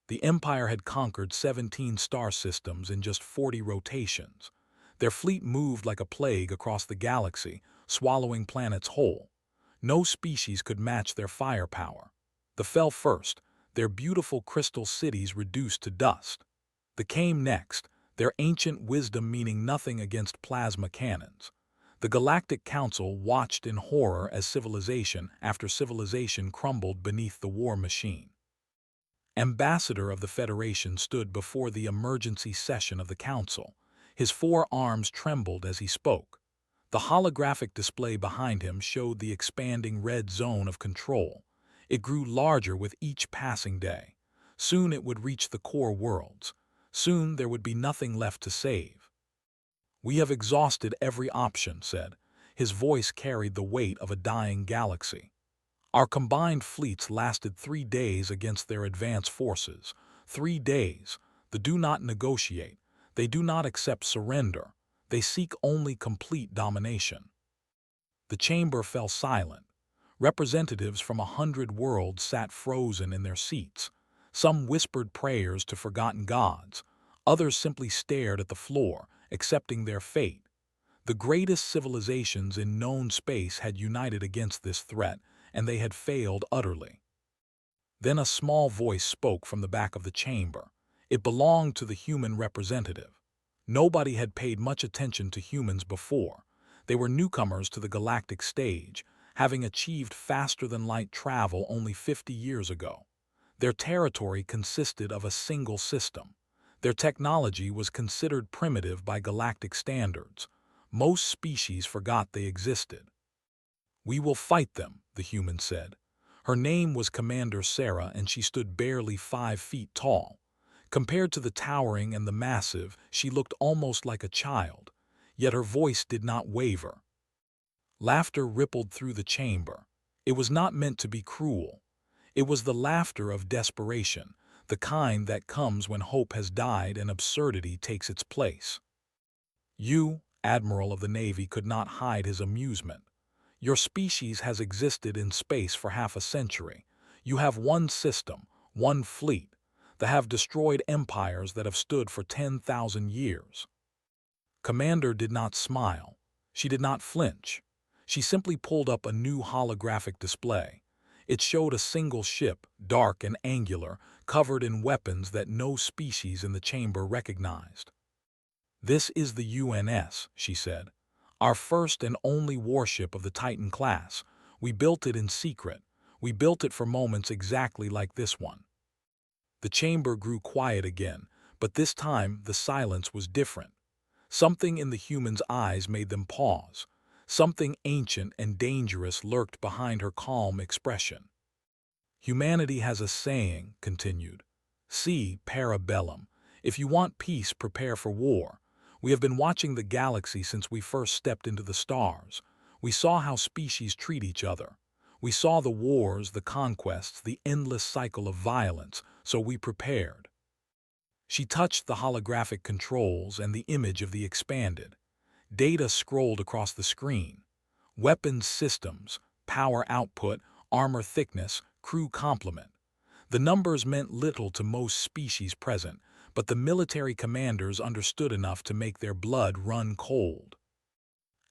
The Empire had conquered 17 star systems in just 40 rotations. Their fleet moved like a plague across the galaxy, swallowing planets whole. No species could match their firepower. The fell first, their beautiful crystal cities reduced to dust. The came next, their ancient wisdom meaning nothing against plasma cannons. The Galactic Council watched in horror as civilization after civilization crumbled beneath the war machine. Ambassador of the Federation stood before the emergency session of the Council. His 4 arms trembled as he spoke. The holographic display behind him showed the expanding red zone of control. It grew larger with each passing day. Soon it would reach the core worlds. Soon there would be nothing left to save. "We have exhausted every option," said. His voice carried the weight of a dying galaxy. "Our combined fleets lasted 3 days against their advance forces. 3 days. They do not negotiate. They do not accept surrender. They seek only complete domination." The chamber fell silent. Representatives from 100 worlds sat frozen in their seats. Some whispered prayers to forgotten gods. Others simply stared at the floor, accepting their fate. The greatest civilizations in known space had united against this threat, and they had failed utterly. Then a small voice spoke from the back of the chamber. It belonged to the human representative. Nobody had paid much attention to humans before. They were newcomers to the galactic stage, having achieved faster-than-light travel only 50 years ago. Their territory consisted of a single system. Their technology was considered primitive by galactic standards. Most species forgot they existed. "We will fight them," the human said. Her name was Commander Sarah, and she stood barely 5 feet tall. Compared to the towering and the massive, she looked almost like a child, yet her voice did not waver. Laughter rippled through the chamber. It was not meant to be cruel. It was the laughter of desperation, the kind that comes when hope has died and absurdity takes its place. You, Admiral of the Navy, could not hide his amusement. Your species has existed in space for half a century. You have one system, one fleet, that have destroyed empires that have stood for 10,000 years. Commander did not smile. She did not flinch. She simply pulled up a new holographic display. It showed a single ship, dark and angular, covered in weapons that no species in the chamber recognized. "This is the UNS," she said. "Our first and only warship of the Titan class. We built it in secret. We built it for moments exactly like this one." The chamber grew quiet again, but this time the silence was different. Something in the human's eyes made them pause. Something ancient and dangerous lurked behind her calm expression. "Humanity has a saying," continued. "See, parabellum. If you want peace, prepare for war. We have been watching the galaxy since we first stepped into the stars. We saw how species treat each other. We saw the wars, the conquests, the endless cycle of violence, so we prepared." She touched the holographic controls, and the image of the expanded. Data scrolled across the screen. Weapons systems, power output, armor thickness, crew complement. The numbers meant little to most species present, but the military commanders understood enough to make their blood run cold.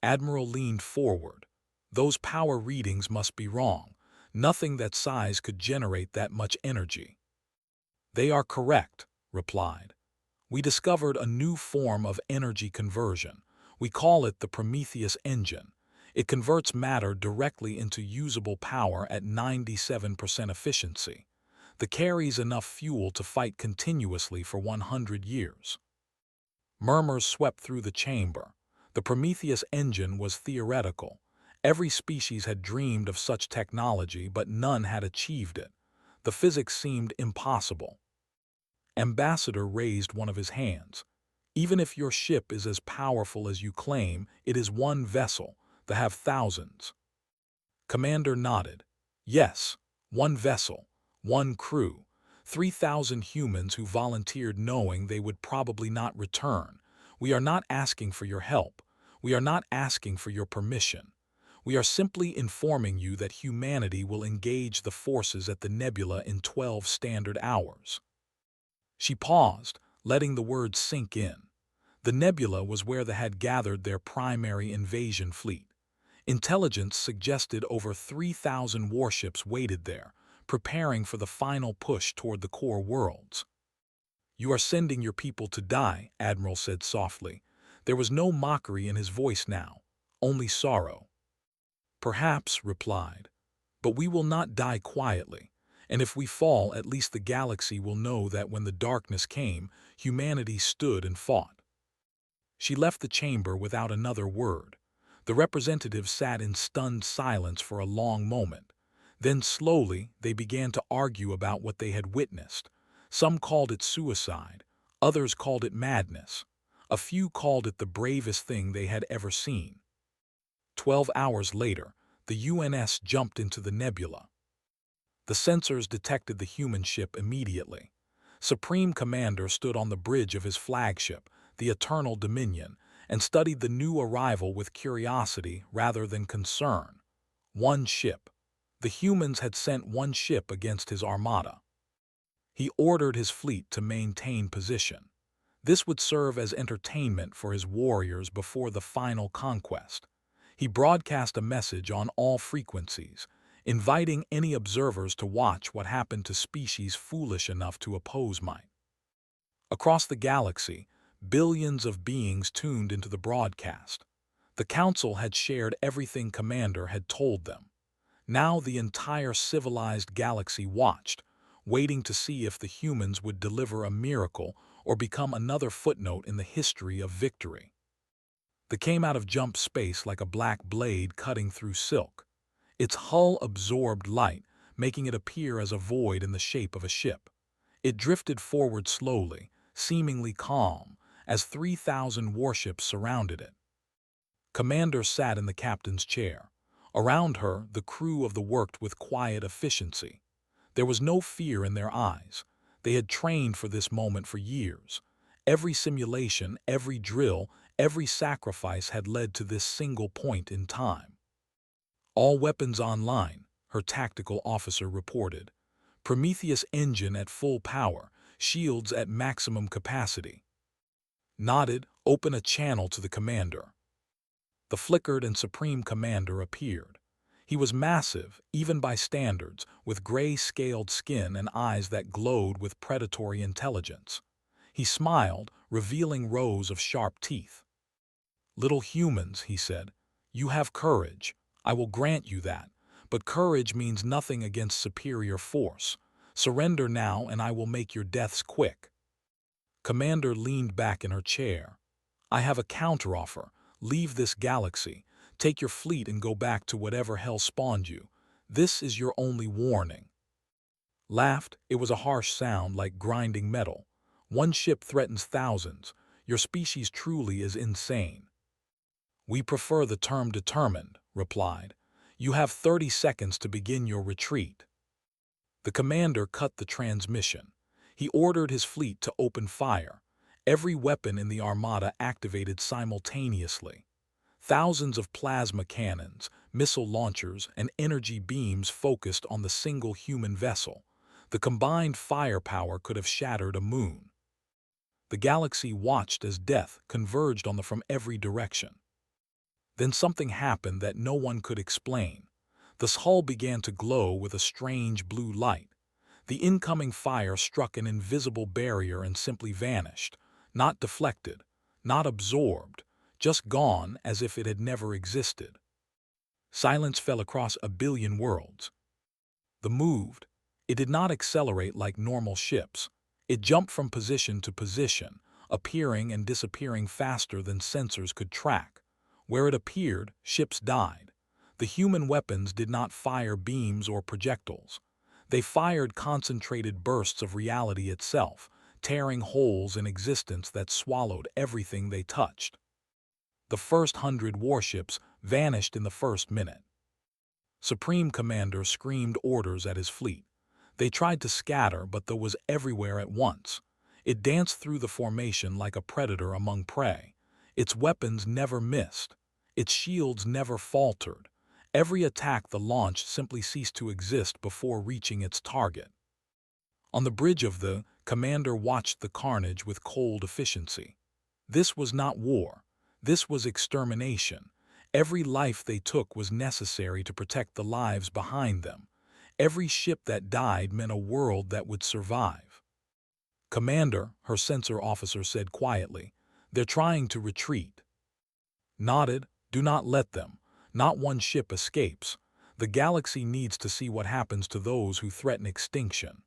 Admiral leaned forward. "Those power readings must be wrong. Nothing that size could generate that much energy." "They are correct," replied. "We discovered a new form of energy conversion. We call it the Prometheus engine. It converts matter directly into usable power at 97% efficiency. That carries enough fuel to fight continuously for 100 years. Murmurs swept through the chamber. The Prometheus engine was theoretical. Every species had dreamed of such technology, but none had achieved it. The physics seemed impossible. Ambassador raised one of his hands. "Even if your ship is as powerful as you claim, it is one vessel. They have thousands." Commander nodded. "Yes, one vessel, one crew, 3,000 humans who volunteered knowing they would probably not return. We are not asking for your help. We are not asking for your permission. We are simply informing you that humanity will engage the forces at the nebula in 12 standard hours." She paused, letting the words sink in. The nebula was where they had gathered their primary invasion fleet. Intelligence suggested over 3,000 warships waited there, preparing for the final push toward the core worlds. "You are sending your people to die," Admiral said softly. There was no mockery in his voice now, only sorrow. "Perhaps," replied, "but we will not die quietly. And if we fall, at least the galaxy will know that when the darkness came, humanity stood and fought." She left the chamber without another word. The representatives sat in stunned silence for a long moment. Then slowly they began to argue about what they had witnessed. Some called it suicide, others called it madness. A few called it the bravest thing they had ever seen. 12 hours later, the UNS jumped into the nebula. The sensors detected the human ship immediately. Supreme Commander stood on the bridge of his flagship, the Eternal Dominion, and studied the new arrival with curiosity rather than concern. One ship. The humans had sent one ship against his armada. He ordered his fleet to maintain position. This would serve as entertainment for his warriors before the final conquest. He broadcast a message on all frequencies, inviting any observers to watch what happened to species foolish enough to oppose might. Across the galaxy, billions of beings tuned into the broadcast. The Council had shared everything Commander had told them. Now the entire civilized galaxy watched, waiting to see if the humans would deliver a miracle or become another footnote in the history of victory. They came out of jump space like a black blade cutting through silk. Its hull absorbed light, making it appear as a void in the shape of a ship. It drifted forward slowly, seemingly calm, as 3,000 warships surrounded it. Commander sat in the captain's chair. Around her, the crew of the worked with quiet efficiency. There was no fear in their eyes. They had trained for this moment for years. Every simulation, every drill, every sacrifice had led to this single point in time. "All weapons online," her tactical officer reported. "Prometheus engine at full power, shields at maximum capacity." Nodded, "Open a channel to the commander." The flickered and Supreme Commander appeared. He was massive, even by standards, with gray-scaled skin and eyes that glowed with predatory intelligence. He smiled, revealing rows of sharp teeth. "Little humans," he said, "you have courage. I will grant you that. But courage means nothing against superior force. Surrender now and I will make your deaths quick." Commander leaned back in her chair. "I have a counteroffer. Leave this galaxy. Take your fleet and go back to whatever hell spawned you. This is your only warning." Laughed. It was a harsh sound like grinding metal. "One ship threatens thousands. Your species truly is insane." "We prefer the term determined," replied. "You have 30 seconds to begin your retreat." The commander cut the transmission. He ordered his fleet to open fire. Every weapon in the armada activated simultaneously. Thousands of plasma cannons, missile launchers, and energy beams focused on the single human vessel. The combined firepower could have shattered a moon. The galaxy watched as death converged on them from every direction. Then something happened that no one could explain. The hull began to glow with a strange blue light. The incoming fire struck an invisible barrier and simply vanished, not deflected, not absorbed, just gone as if it had never existed. Silence fell across a billion worlds. The moved. It did not accelerate like normal ships. It jumped from position to position, appearing and disappearing faster than sensors could track. Where it appeared, ships died. The human weapons did not fire beams or projectiles. They fired concentrated bursts of reality itself, tearing holes in existence that swallowed everything they touched. The first 100 warships vanished in the first minute. Supreme Commander screamed orders at his fleet. They tried to scatter, but though was everywhere at once. It danced through the formation like a predator among prey. Its weapons never missed. Its shields never faltered. Every attack the launched simply ceased to exist before reaching its target. On the bridge of the commander watched the carnage with cold efficiency. This was not war. This was extermination. Every life they took was necessary to protect the lives behind them. Every ship that died meant a world that would survive. "Commander," her sensor officer said quietly, "they're trying to retreat." Nodded, "Do not let them. Not one ship escapes. The galaxy needs to see what happens to those who threaten extinction."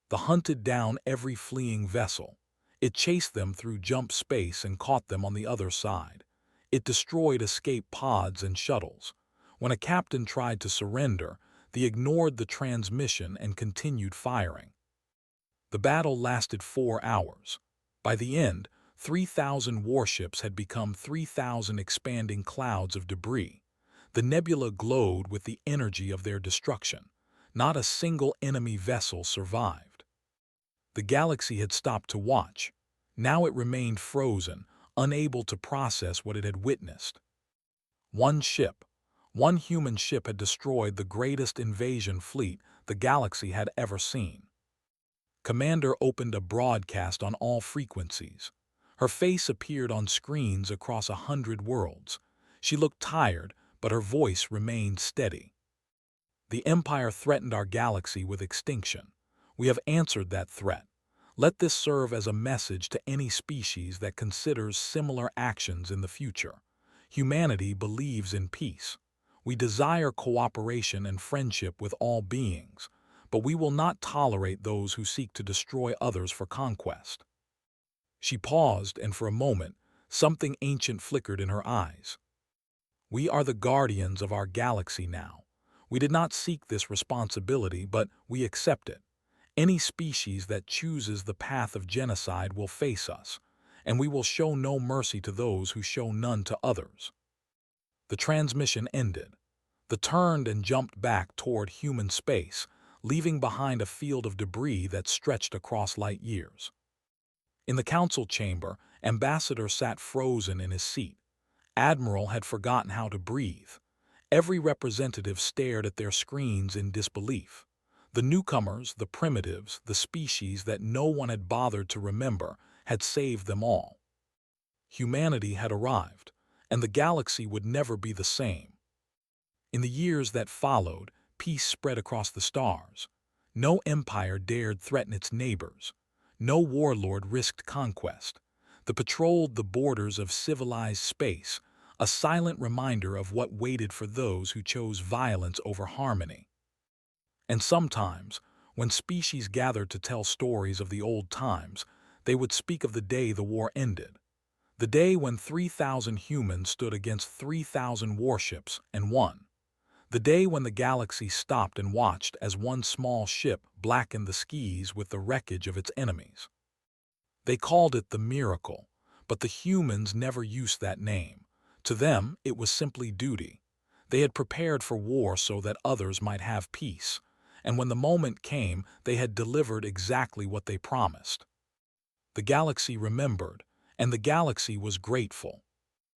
The hunted down every fleeing vessel. It chased them through jump space and caught them on the other side. It destroyed escape pods and shuttles. When a captain tried to surrender, they ignored the transmission and continued firing. The battle lasted 4 hours. By the end, 3,000 warships had become 3,000 expanding clouds of debris. The nebula glowed with the energy of their destruction. Not a single enemy vessel survived. The galaxy had stopped to watch. Now it remained frozen, unable to process what it had witnessed. One ship, one human ship had destroyed the greatest invasion fleet the galaxy had ever seen. Commander opened a broadcast on all frequencies. Her face appeared on screens across 100 worlds. She looked tired, but her voice remained steady. "The Empire threatened our galaxy with extinction. We have answered that threat. Let this serve as a message to any species that considers similar actions in the future. Humanity believes in peace. We desire cooperation and friendship with all beings, but we will not tolerate those who seek to destroy others for conquest." She paused, and for a moment, something ancient flickered in her eyes. "We are the guardians of our galaxy now. We did not seek this responsibility, but we accept it. Any species that chooses the path of genocide will face us, and we will show no mercy to those who show none to others." The transmission ended. They turned and jumped back toward human space, leaving behind a field of debris that stretched across light years. In the council chamber, Ambassador sat frozen in his seat. Admiral had forgotten how to breathe. Every representative stared at their screens in disbelief. The newcomers, the primitives, the species that no one had bothered to remember, had saved them all. Humanity had arrived, and the galaxy would never be the same. In the years that followed, peace spread across the stars. No empire dared threaten its neighbors. No warlord risked conquest. They patrolled the borders of civilized space, a silent reminder of what waited for those who chose violence over harmony. And sometimes, when species gathered to tell stories of the old times, they would speak of the day the war ended. The day when 3,000 humans stood against 3,000 warships and won. The day when the galaxy stopped and watched as one small ship blackened the skies with the wreckage of its enemies. They called it the miracle, but the humans never used that name. To them, it was simply duty. They had prepared for war so that others might have peace. And when the moment came, they had delivered exactly what they promised. The galaxy remembered, and the galaxy was grateful.